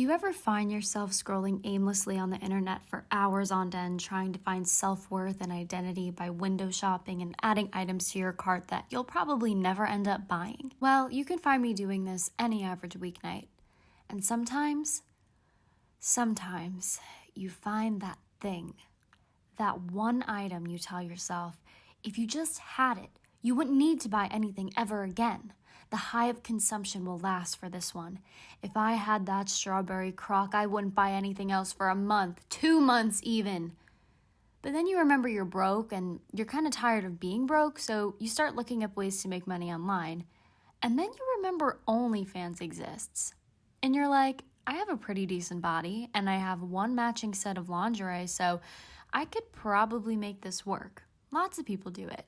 Do you ever find yourself scrolling aimlessly on the internet for hours on end, trying to find self-worth and identity by window shopping and adding items to your cart that you'll probably never end up buying? Well, you can find me doing this any average weeknight. And sometimes you find that thing, that one item you tell yourself, if you just had it, you wouldn't need to buy anything ever again. The high of consumption will last for this one. If I had that strawberry crock, I wouldn't buy anything else for a month, 2 months even. But then you remember you're broke and you're kind of tired of being broke, so you start looking up ways to make money online. And then you remember OnlyFans exists. And you're like, I have a pretty decent body and I have one matching set of lingerie, so I could probably make this work. Lots of people do it.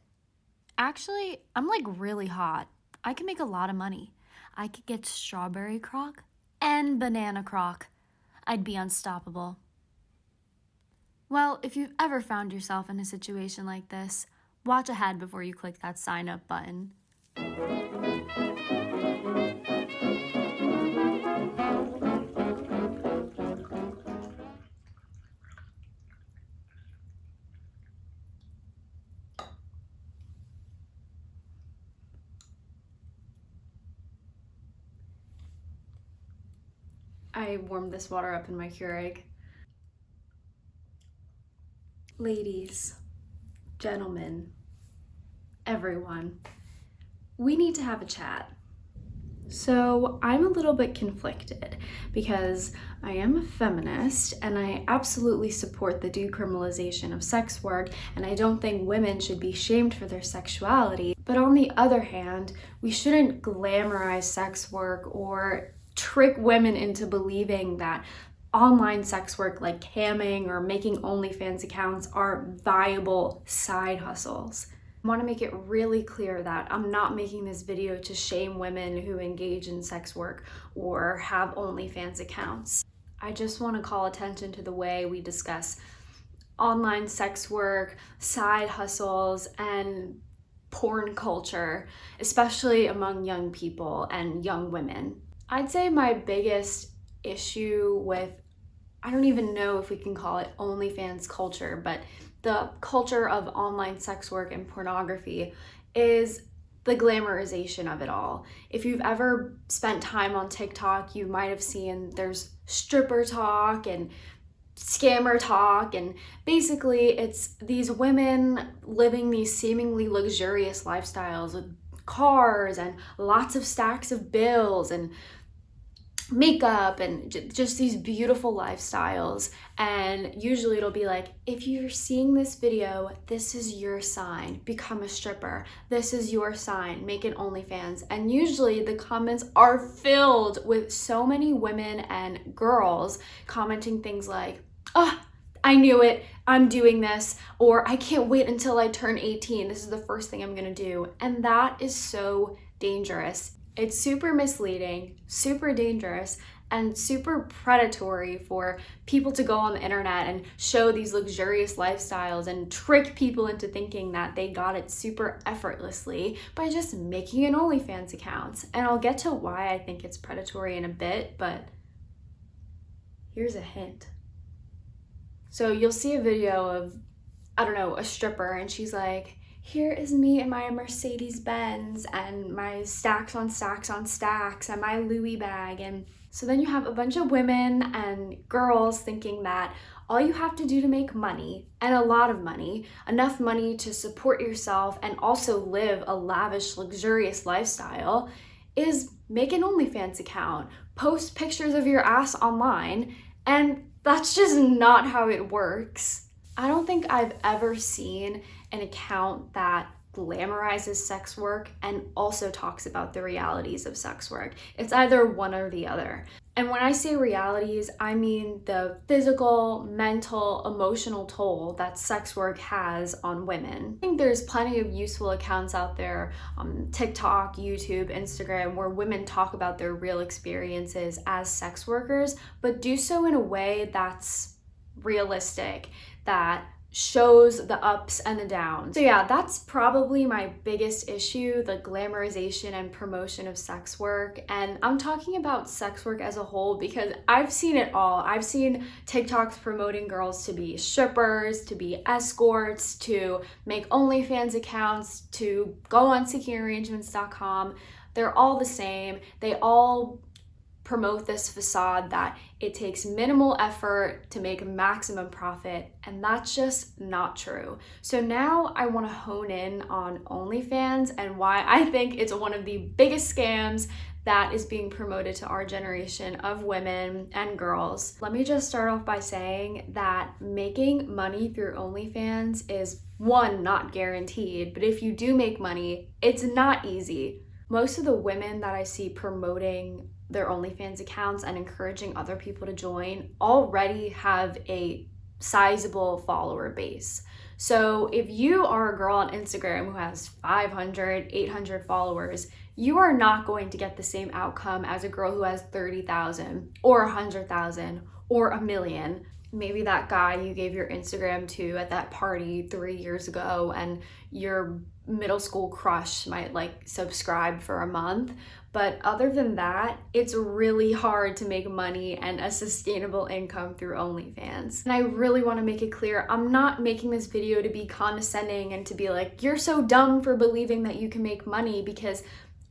Actually, I'm like really hot. I can make a lot of money. I could get strawberry crock and banana crock. I'd be unstoppable. Well, if you've ever found yourself in a situation like this, watch ahead before you click that sign up button. I warmed this water up in my Keurig. Ladies, gentlemen, everyone, we need to have a chat. So I'm a little bit conflicted because I am a feminist and I absolutely support the decriminalization of sex work, and I don't think women should be shamed for their sexuality. But on the other hand, we shouldn't glamorize sex work or trick women into believing that online sex work like camming or making OnlyFans accounts are viable side hustles. I want to make it really clear that I'm not making this video to shame women who engage in sex work or have OnlyFans accounts. I just want to call attention to the way we discuss online sex work, side hustles, and porn culture, especially among young people and young women. I'd say my biggest issue with, I don't even know if we can call it OnlyFans culture, but the culture of online sex work and pornography is the glamorization of it all. If you've ever spent time on TikTok, you might have seen there's stripper talk and scammer talk, and basically it's these women living these seemingly luxurious lifestyles with cars and lots of stacks of bills and makeup and just these beautiful lifestyles. And usually it'll be like, if you're seeing this video, this is your sign, become a stripper. This is your sign, make an OnlyFans. And usually the comments are filled with so many women and girls commenting things like, oh, I knew it, I'm doing this, or I can't wait until I turn 18. This is the first thing I'm gonna do. And that is so dangerous. It's super misleading, super dangerous, and super predatory for people to go on the internet and show these luxurious lifestyles and trick people into thinking that they got it super effortlessly by just making an OnlyFans account. And I'll get to why I think it's predatory in a bit, but here's a hint. So you'll see a video of, I don't know, a stripper, and she's like, here is me and my Mercedes Benz and my stacks on stacks on stacks and my Louis bag. And so then you have a bunch of women and girls thinking that all you have to do to make money, and a lot of money, enough money to support yourself and also live a lavish, luxurious lifestyle, is make an OnlyFans account, post pictures of your ass online, and that's just not how it works. I don't think I've ever seen an account that glamorizes sex work and also talks about the realities of sex work. It's either one or the other. And when I say realities, I mean the physical, mental, emotional toll that sex work has on women. I think there's plenty of useful accounts out there on TikTok, YouTube, Instagram, where women talk about their real experiences as sex workers, but do so in a way that's realistic, that shows the ups and the downs. So yeah, that's probably my biggest issue, the glamorization and promotion of sex work. And I'm talking about sex work as a whole because I've seen it all. I've seen TikToks promoting girls to be strippers, to be escorts, to make OnlyFans accounts, to go on seekingarrangements.com. They're all the same. They all promote this facade that it takes minimal effort to make maximum profit, and that's just not true. So now I want to hone in on OnlyFans and why I think it's one of the biggest scams that is being promoted to our generation of women and girls. Let me just start off by saying that making money through OnlyFans is, one, not guaranteed, but if you do make money, it's not easy. Most of the women that I see promoting their OnlyFans accounts and encouraging other people to join already have a sizable follower base. So if you are a girl on Instagram who has 500, 800 followers, you are not going to get the same outcome as a girl who has 30,000 or 100,000 or 1,000,000. Maybe that guy you gave your Instagram to at that party 3 years ago and your middle school crush might like subscribe for a month. But other than that, it's really hard to make money and a sustainable income through OnlyFans. And I really want to make it clear, I'm not making this video to be condescending and to be like, you're so dumb for believing that you can make money, because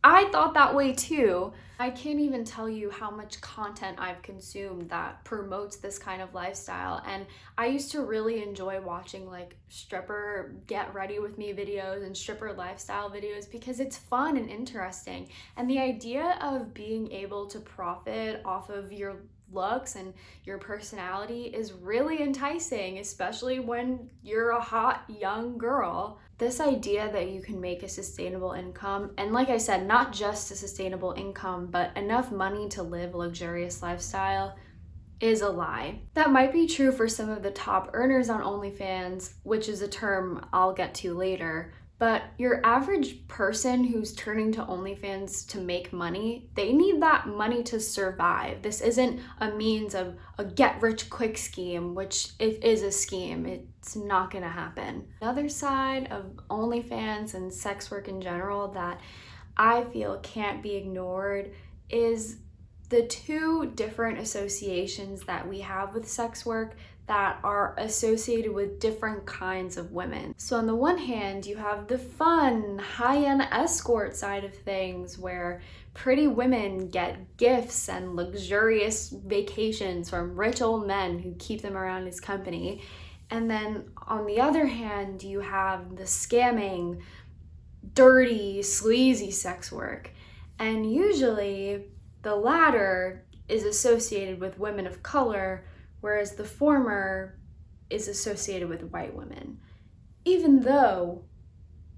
I thought that way too. I can't even tell you how much content I've consumed that promotes this kind of lifestyle. And I used to really enjoy watching like stripper get ready with me videos and stripper lifestyle videos because it's fun and interesting. And the idea of being able to profit off of your looks and your personality is really enticing, especially when you're a hot young girl. This idea that you can make a sustainable income, and like I said, not just a sustainable income, but enough money to live a luxurious lifestyle, is a lie. That might be true for some of the top earners on OnlyFans, which is a term I'll get to later. But your average person who's turning to OnlyFans to make money, they need that money to survive. This isn't a means of a get-rich-quick scheme, which it is a scheme. It's not gonna happen. The other side of OnlyFans and sex work in general that I feel can't be ignored is the two different associations that we have with sex work that are associated with different kinds of women. So on the one hand, you have the fun, high-end escort side of things where pretty women get gifts and luxurious vacations from rich old men who keep them around his company. And then on the other hand, you have the scamming, dirty, sleazy sex work. And usually the latter is associated with women of color, whereas the former is associated with white women, even though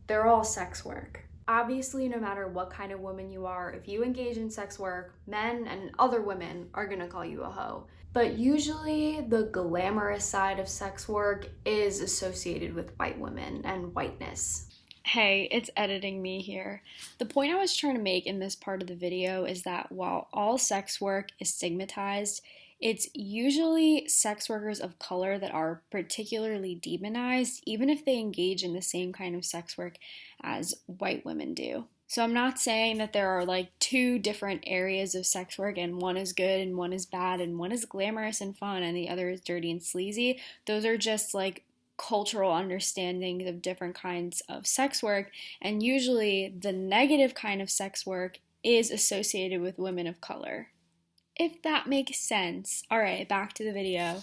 they're all sex work. Obviously, no matter what kind of woman you are, if you engage in sex work, men and other women are gonna call you a hoe. But usually the glamorous side of sex work is associated with white women and whiteness. Hey, it's editing me here. The point I was trying to make in this part of the video is that while all sex work is stigmatized, it's usually sex workers of color that are particularly demonized, even if they engage in the same kind of sex work as white women do. So I'm not saying that there are like two different areas of sex work and one is good and one is bad and one is glamorous and fun and the other is dirty and sleazy. Those are just like cultural understandings of different kinds of sex work, and usually the negative kind of sex work is associated with women of color. If that makes sense. All right, back to the video.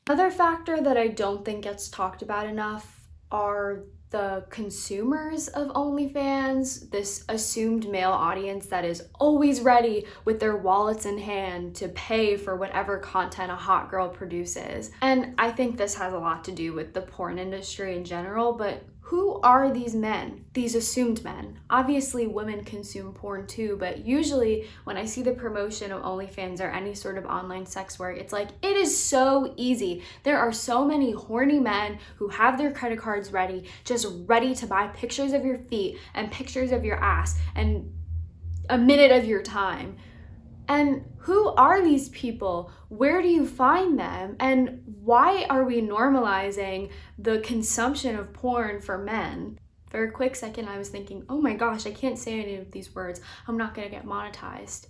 Another factor that I don't think gets talked about enough are the consumers of OnlyFans, this assumed male audience that is always ready with their wallets in hand to pay for whatever content a hot girl produces. And I think this has a lot to do with the porn industry in general, but who are these men, these assumed men? Obviously, women consume porn too, but usually when I see the promotion of OnlyFans or any sort of online sex work, it's like, it is so easy. There are so many horny men who have their credit cards ready, just ready to buy pictures of your feet and pictures of your ass and a minute of your time. And who are these people? Where do you find them? And why are we normalizing the consumption of porn for men? For a quick second, I was thinking, oh my gosh, I can't say any of these words. I'm not gonna get monetized.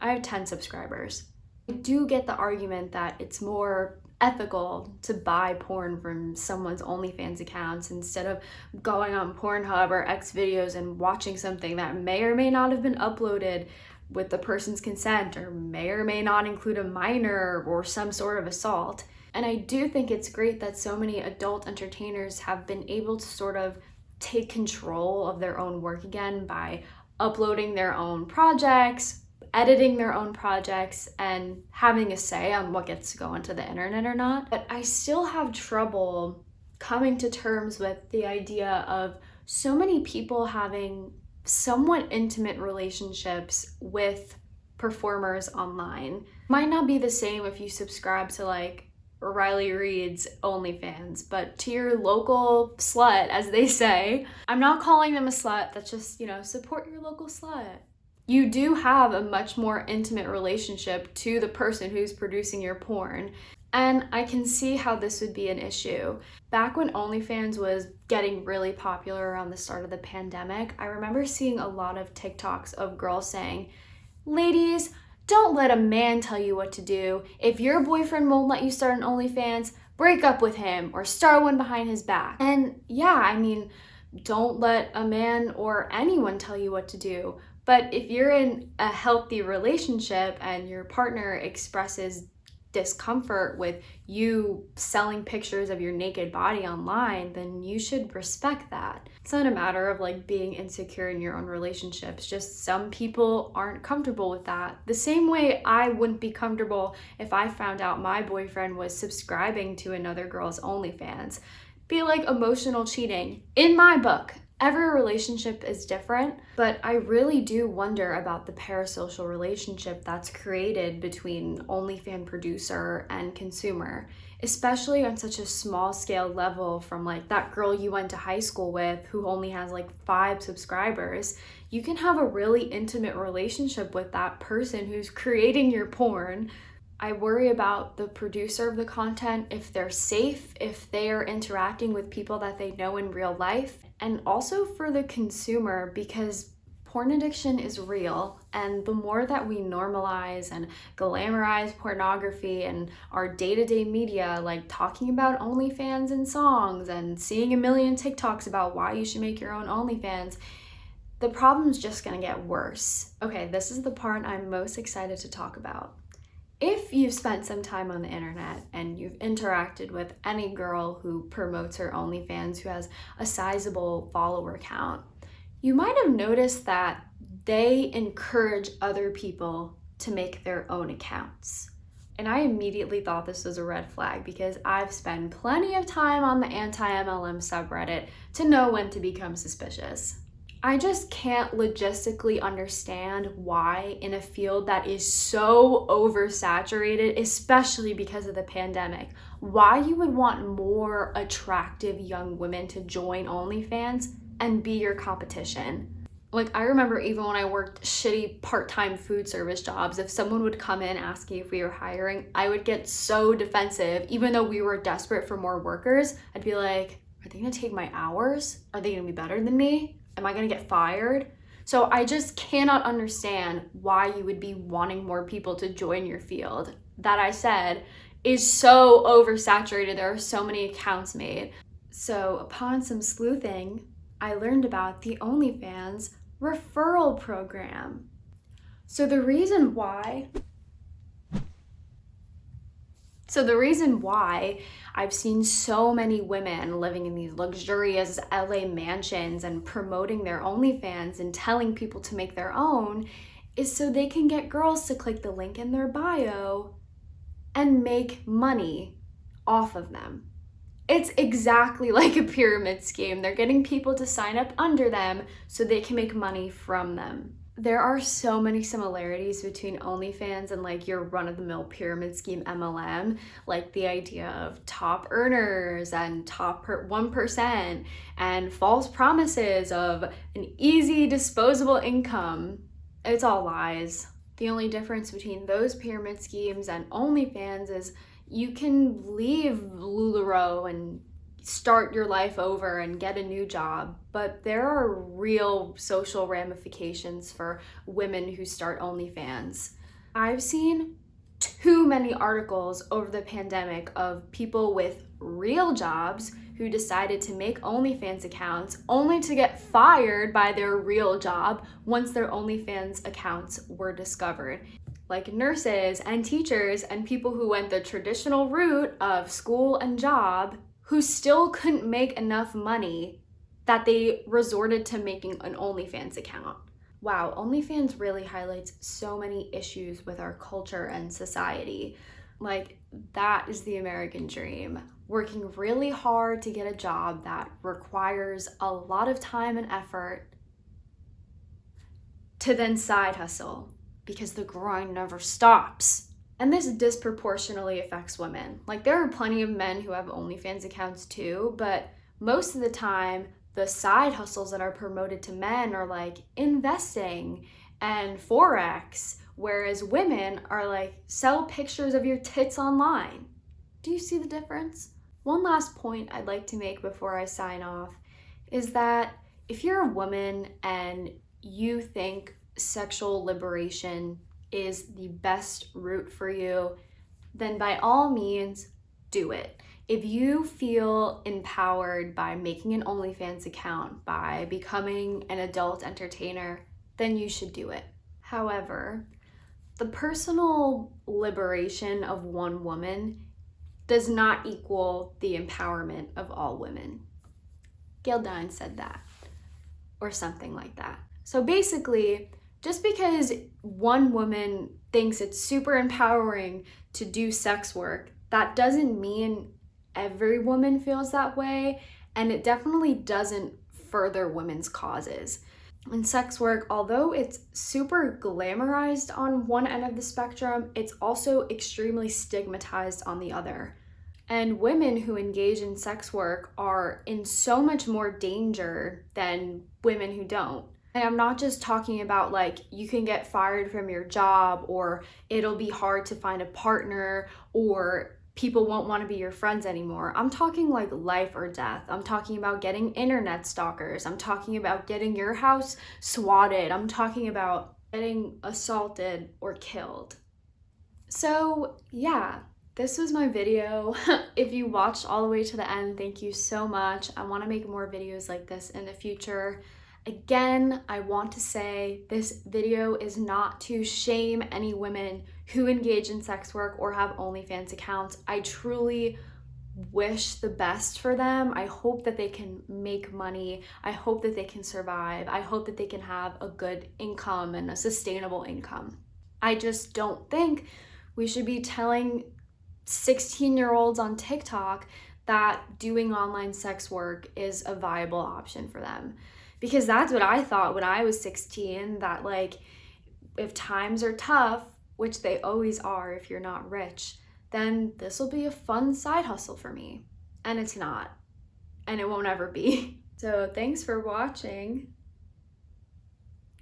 I have 10 subscribers. I do get the argument that it's more ethical to buy porn from someone's OnlyFans accounts instead of going on Pornhub or Xvideos and watching something that may or may not have been uploaded with the person's consent or may not include a minor or some sort of assault. And I do think it's great that so many adult entertainers have been able to sort of take control of their own work again by uploading their own projects, editing their own projects, and having a say on what gets to go onto the internet or not. But I still have trouble coming to terms with the idea of so many people having somewhat intimate relationships with performers online. Might not be the same if you subscribe to like Riley Reid's OnlyFans, but to your local slut, as they say. I'm not calling them a slut, that's just, support your local slut. You do have a much more intimate relationship to the person who's producing your porn. And I can see how this would be an issue. Back when OnlyFans was getting really popular around the start of the pandemic, I remember seeing a lot of TikToks of girls saying, ladies, don't let a man tell you what to do. If your boyfriend won't let you start an OnlyFans, break up with him or start one behind his back. And yeah, don't let a man or anyone tell you what to do. But if you're in a healthy relationship and your partner expresses discomfort with you selling pictures of your naked body online, then you should respect that. It's not a matter of like being insecure in your own relationships, just some people aren't comfortable with that. The same way I wouldn't be comfortable if I found out my boyfriend was subscribing to another girl's OnlyFans. Be like emotional cheating. In my book, every relationship is different, but I really do wonder about the parasocial relationship that's created between OnlyFans producer and consumer, especially on such a small scale level from like that girl you went to high school with who only has like 5 subscribers. You can have a really intimate relationship with that person who's creating your porn. I worry about the producer of the content, if they're safe, if they are interacting with people that they know in real life, and also for the consumer, because porn addiction is real, and the more that we normalize and glamorize pornography and our day-to-day media, like talking about OnlyFans and songs and seeing a million TikToks about why you should make your own OnlyFans, the problem's just gonna get worse. Okay, this is the part I'm most excited to talk about. If you've spent some time on the internet and you've interacted with any girl who promotes her OnlyFans who has a sizable follower count, you might have noticed that they encourage other people to make their own accounts. And I immediately thought this was a red flag because I've spent plenty of time on the anti-MLM subreddit to know when to become suspicious. I just can't logistically understand why in a field that is so oversaturated, especially because of the pandemic, why you would want more attractive young women to join OnlyFans and be your competition. Like, I remember even when I worked shitty part-time food service jobs, if someone would come in asking if we were hiring, I would get so defensive. Even though we were desperate for more workers, I'd be like, are they gonna take my hours? Are they gonna be better than me? Am I gonna get fired? So I just cannot understand why you would be wanting more people to join your field. That I said is so oversaturated. There are so many accounts made. So upon some sleuthing, I learned about the OnlyFans referral program. So the reason why I've seen so many women living in these luxurious LA mansions and promoting their OnlyFans and telling people to make their own is so they can get girls to click the link in their bio and make money off of them. It's exactly like a pyramid scheme. They're getting people to sign up under them so they can make money from them. There are so many similarities between OnlyFans and like your run-of-the-mill pyramid scheme MLM, like the idea of top earners and top 1% and false promises of an easy disposable income. It's all lies. The only difference between those pyramid schemes and OnlyFans is you can leave LuLaRoe and start your life over and get a new job, but there are real social ramifications for women who start OnlyFans. I've seen too many articles over the pandemic of people with real jobs who decided to make OnlyFans accounts only to get fired by their real job once their OnlyFans accounts were discovered. Like nurses and teachers and people who went the traditional route of school and job who still couldn't make enough money that they resorted to making an OnlyFans account. Wow, OnlyFans really highlights so many issues with our culture and society. Like, that is the American dream. Working really hard to get a job that requires a lot of time and effort to then side hustle because the grind never stops. And this disproportionately affects women. Like, there are plenty of men who have OnlyFans accounts too, but most of the time, the side hustles that are promoted to men are like investing and Forex, whereas women are like, sell pictures of your tits online. Do you see the difference? One last point I'd like to make before I sign off is that if you're a woman and you think sexual liberation is the best route for you, then by all means, do it. If you feel empowered by making an OnlyFans account, by becoming an adult entertainer, then you should do it. However, the personal liberation of one woman does not equal the empowerment of all women. Gail Dine said that, or something like that. So basically, just because one woman thinks it's super empowering to do sex work, that doesn't mean every woman feels that way, and it definitely doesn't further women's causes. In sex work, although it's super glamorized on one end of the spectrum, it's also extremely stigmatized on the other. And women who engage in sex work are in so much more danger than women who don't. And I'm not just talking about like you can get fired from your job, or it'll be hard to find a partner, or people won't want to be your friends anymore. I'm talking like life or death. I'm talking about getting internet stalkers. I'm talking about getting your house swatted. I'm talking about getting assaulted or killed. So yeah, this was my video. If you watched all the way to the end, thank you so much. I want to make more videos like this in the future. Again, I want to say this video is not to shame any women who engage in sex work or have OnlyFans accounts. I truly wish the best for them. I hope that they can make money. I hope that they can survive. I hope that they can have a good income and a sustainable income. I just don't think we should be telling 16-year-olds on TikTok that doing online sex work is a viable option for them. Because that's what I thought when I was 16, that like, if times are tough, which they always are if you're not rich, then this will be a fun side hustle for me. And it's not. And it won't ever be. So thanks for watching.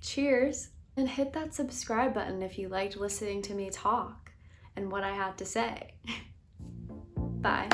Cheers. And hit that subscribe button if you liked listening to me talk and what I had to say. Bye.